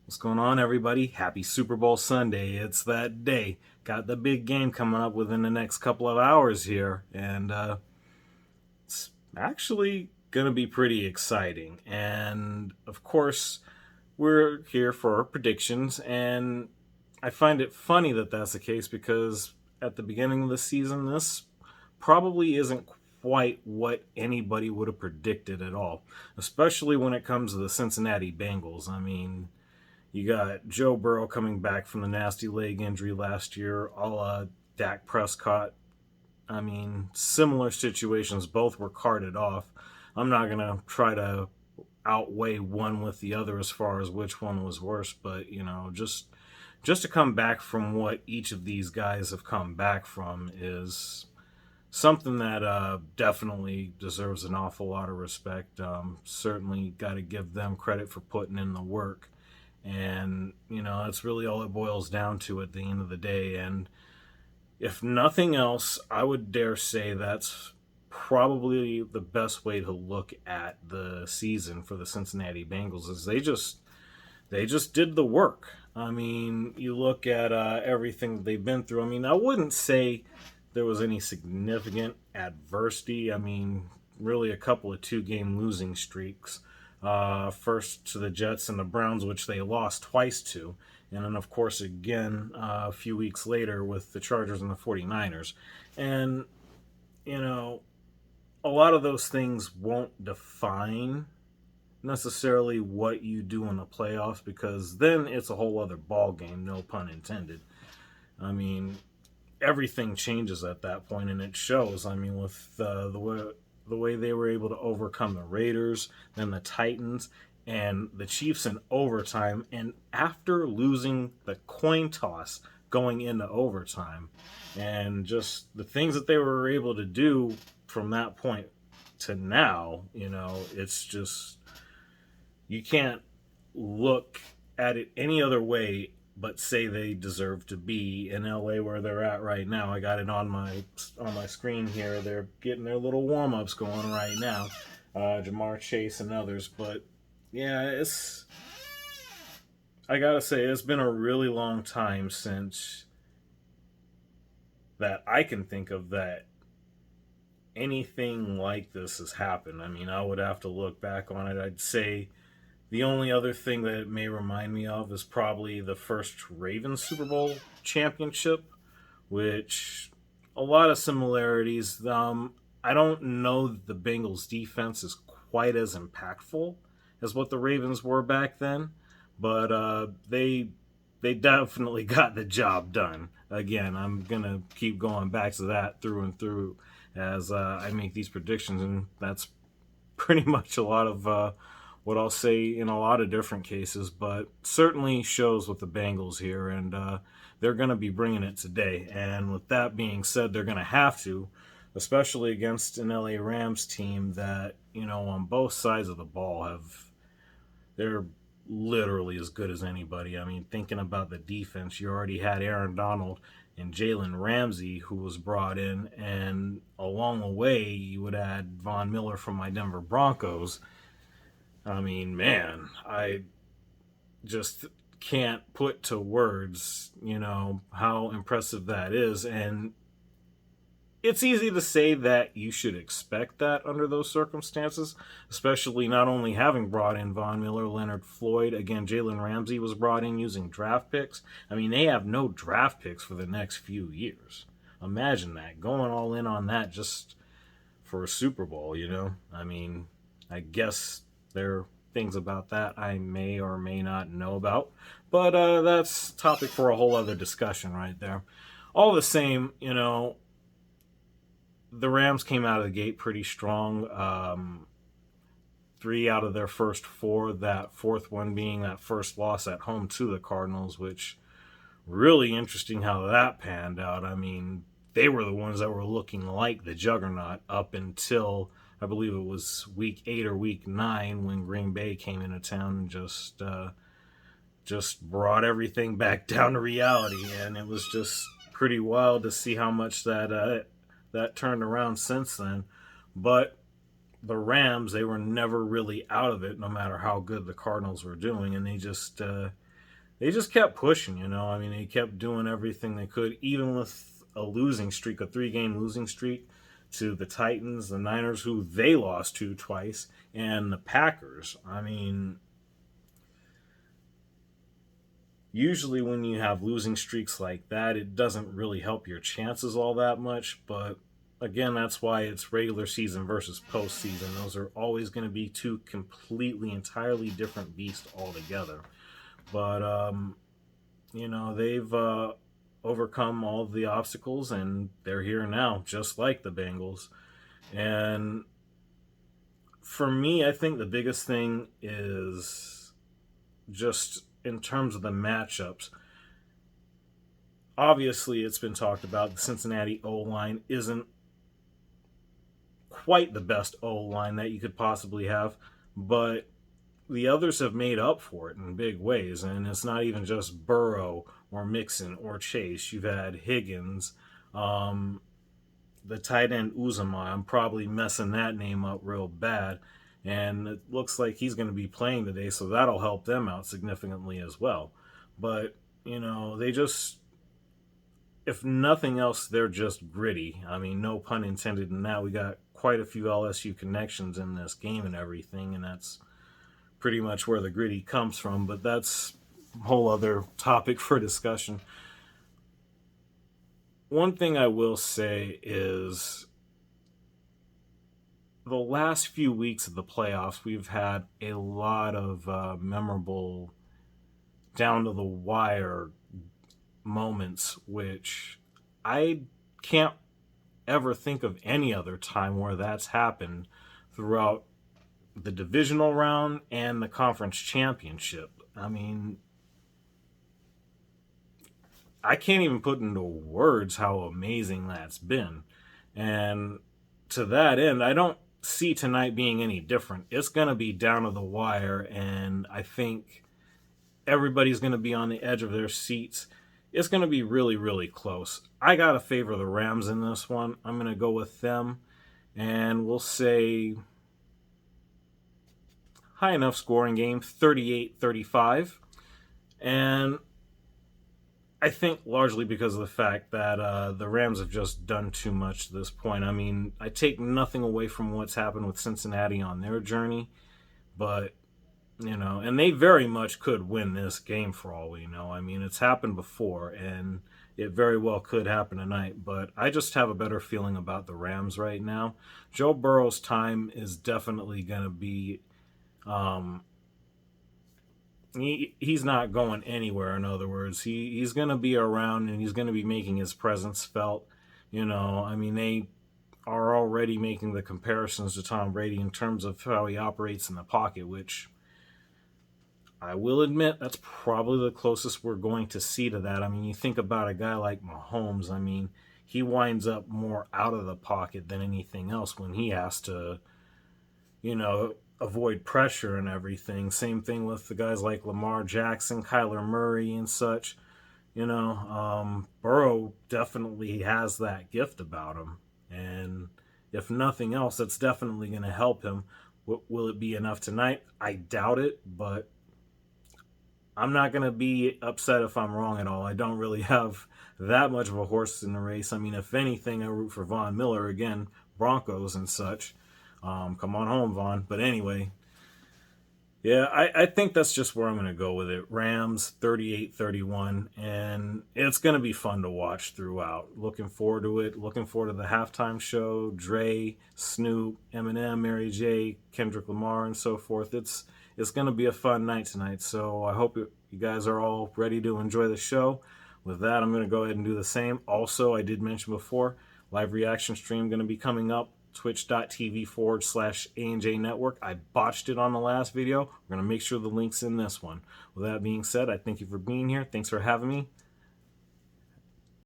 What's going on, everybody? Happy Super Bowl Sunday. It's that day. Got the big game coming up within the next couple of hours here, and it's actually going to be pretty exciting. And of course, we're here for our predictions, and I find it funny that that's the case because at the beginning of the season, this probably isn't quite what anybody would have predicted at all, especially when it comes to the Cincinnati Bengals. I mean, you got Joe Burrow coming back from the nasty leg injury last year, a la Dak Prescott. I mean, similar situations, both were carted off. I'm not going to try to outweigh one with the other as far as which one was worse, but just to come back from what each of these guys have come back from is something that definitely deserves an awful lot of respect. Certainly got to give them credit for putting in the work. And, that's really all it boils down to at the end of the day. And if nothing else, I would dare say that's probably the best way to look at the season for the Cincinnati Bengals is they just did the work. I mean, you look at everything that they've been through. I mean, I wouldn't say there was any significant adversity. I mean, really a couple of two-game losing streaks. First to the Jets and the Browns, which they lost twice to. And then, of course, again a few weeks later with the Chargers and the 49ers. And, you know, a lot of those things won't define necessarily what you do in the playoffs because then it's a whole other ball game, no pun intended. I mean, everything changes at that point, and it shows. I mean, with the way they were able to overcome the Raiders, then the Titans, and the Chiefs in overtime, and after losing the coin toss going into overtime, and just the things that they were able to do from that point to now, it's just you can't look at it any other way but say they deserve to be in LA where they're at right now. I got it on my screen here. They're getting their little warm ups going right now. Jamar Chase and others, but yeah, I gotta say it's been a really long time since that I can think of that anything like this has happened. I mean, I would have to look back on it. I'd say the only other thing that it may remind me of is probably the first Ravens Super Bowl championship, which a lot of similarities. I don't know that the Bengals defense is quite as impactful as what the Ravens were back then, but they definitely got the job done. Again, I'm gonna keep going back to that through and through as I make these predictions, and that's pretty much a lot of what I'll say in a lot of different cases, but certainly shows with the Bengals here, and they're going to be bringing it today. And with that being said, they're going to have to, especially against an LA Rams team that, on both sides of the ball they're literally as good as anybody. I mean, thinking about the defense, you already had Aaron Donald and Jalen Ramsey, who was brought in, and along the way, you would add Von Miller from my Denver Broncos. I mean, man, I just can't put to words, how impressive that is. And it's easy to say that you should expect that under those circumstances, especially not only having brought in Von Miller, Leonard Floyd, again, Jalen Ramsey was brought in using draft picks. I mean, they have no draft picks for the next few years. Imagine that, going all in on that just for a Super Bowl. I mean, I guess there are things about that I may or may not know about, but that's topic for a whole other discussion right there. All the same, the Rams came out of the gate pretty strong. Three out of their first four, that fourth one being that first loss at home to the Cardinals, which really interesting how that panned out. I mean, they were the ones that were looking like the juggernaut up until I believe it was week 8 or week 9 when Green Bay came into town and just brought everything back down to reality, and it was just pretty wild to see how much that turned around since then. But the Rams, they were never really out of it, no matter how good the Cardinals were doing, and they just they just kept pushing, you know. I mean, they kept doing everything they could, even with a losing streak, a 3-game losing streak to the Titans, the Niners, who they lost to twice, and the Packers. I mean, usually when you have losing streaks like that, it doesn't really help your chances all that much. But again, that's why it's regular season versus postseason. Those are always going to be two completely, entirely different beasts altogether. But you know, they've overcome all of the obstacles and they're here now, just like the Bengals. And for me, I think the biggest thing is just in terms of the matchups. Obviously, it's been talked about the Cincinnati O line isn't quite the best O line that you could possibly have, but the others have made up for it in big ways. And it's not even just Burrow or Mixon or Chase. You've had Higgins, um, the tight end Uzama. I'm probably messing that name up real bad. And it looks like he's going to be playing today, so that'll help them out significantly as well. But, you know, they just, if nothing else, they're just gritty. I mean, no pun intended in that. We got quite a few LSU connections in this game and everything, and that's pretty much where the gritty comes from. But that's a whole other topic for discussion. One thing I will say is the last few weeks of the playoffs, we've had a lot of memorable, down to the wire moments, which I can't ever think of any other time where that's happened throughout the divisional round and the conference championship. I mean, I can't even put into words how amazing that's been. And to that end, I don't see tonight being any different. It's going to be down to the wire, and I think everybody's going to be on the edge of their seats. It's going to be really, really close. I got to favor the Rams in this one. I'm going to go with them, and we'll say high enough scoring game, 38-35. And I think largely because of the fact that the Rams have just done too much to this point. I mean, I take nothing away from what's happened with Cincinnati on their journey, but, you know, and they very much could win this game for all we know. I mean, it's happened before, and it very well could happen tonight, but I just have a better feeling about the Rams right now. Joe Burrow's time is definitely going to be he's not going anywhere. In other words, he's going to be around and he's going to be making his presence felt. You know, I mean, they are already making the comparisons to Tom Brady in terms of how he operates in the pocket, which I will admit that's probably the closest we're going to see to that. I mean, you think about a guy like Mahomes. I mean, he winds up more out of the pocket than anything else when he has to, you know, avoid pressure and everything. Same thing with the guys like Lamar Jackson, Kyler Murray, and such. You know, Burrow definitely has that gift about him. And if nothing else, that's definitely going to help him. Will it be enough tonight? I doubt it, but I'm not going to be upset if I'm wrong at all. I don't really have that much of a horse in the race. I mean, if anything, I root for Von Miller again, Broncos and such. Come on home, Vaughn. But anyway, yeah, I think that's just where I'm going to go with it. Rams 38-31, and it's going to be fun to watch throughout. Looking forward to it. Looking forward to the halftime show. Dre, Snoop, Eminem, Mary J, Kendrick Lamar, and so forth. It's going to be a fun night tonight, so I hope you guys are all ready to enjoy the show. With that, I'm going to go ahead and do the same. Also, I did mention before, live reaction stream going to be coming up. Twitch.tv/ANJ Network. I botched it on the last video. We're going to make sure the link's in this one. With that being said, I thank you for being here. Thanks for having me.